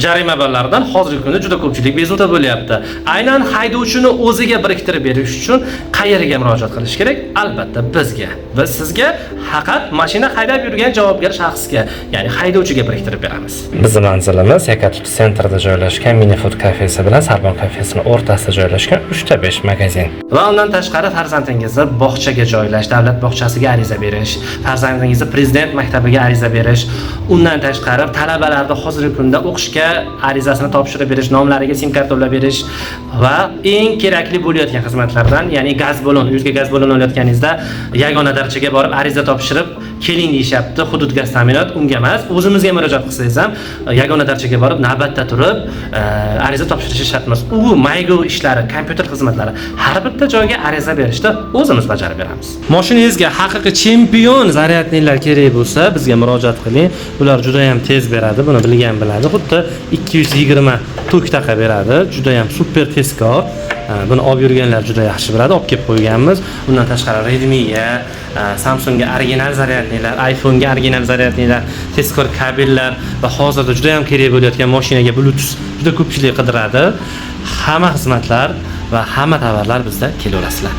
Jarima ballaridan hozirgi kunda juda ko'pchilik bezovta bo'lyapti. Aynan haydovchini o'ziga biriktirib berish uchun qayerga murojaat qilish kerak? Albatta bizga. Biz sizga faqat mashina haydab yurgan javobgar shaxsga, ya'ni haydovchiga biriktirib beramiz. Bizning manzilimiz Yakatut sentrida joylashgan Minifood kafesi bilan Sarbon kafesining o'rtasida joylashgan 3/5 magazin. Va undan tashqari farzandingizni bog'chaga joylash, davlat bog'chasiga ariza berish, farzandingizni prezident maktabiga ariza berish, undan tashqari talabalarni hozirgi kunda o'qishga arizasini topshirib berish, nomlariga sim kartolar berish va eng kerakli bo'layotgan xizmatlardan, ya'ni gaz balon, uyga gaz balon olayotganingizda yagona darajaga borib ariza topshirib keling deyapti, hudud gaz ta'minot unga emas, o'zimizga murojaat qilsangiz ham yagona darajaga borib navbatda turib ariza topshirish shart emas. U maygo ishlari, kompyuter xizmatlari har bitta joyga ariza berishda o'zimiz bajarib beramiz. Mashinangizga haqiqiy chempion zaryadnilar kerak bo'lsa, bizga murojaat qiling. Ular juda ham tez beradi, buni bilgan biladi. Xuddi 220 tok taqa beradi. Juda ham super tezkor. Buni olib yurganlar juda yaxshi biladi, olib kelib qo'yganmiz. Undan tashqari Redmi'ga, Samsungga original zaryadnilar, iPhone'ga original zaryadnilar, tezkor kabellar va hozirda juda ham kerak bo'layotgan mashinaga Bluetooth juda ko'pchilik qidiradi. Hamma xizmatlar va hamma tovarlar bizda kelaverasizlar.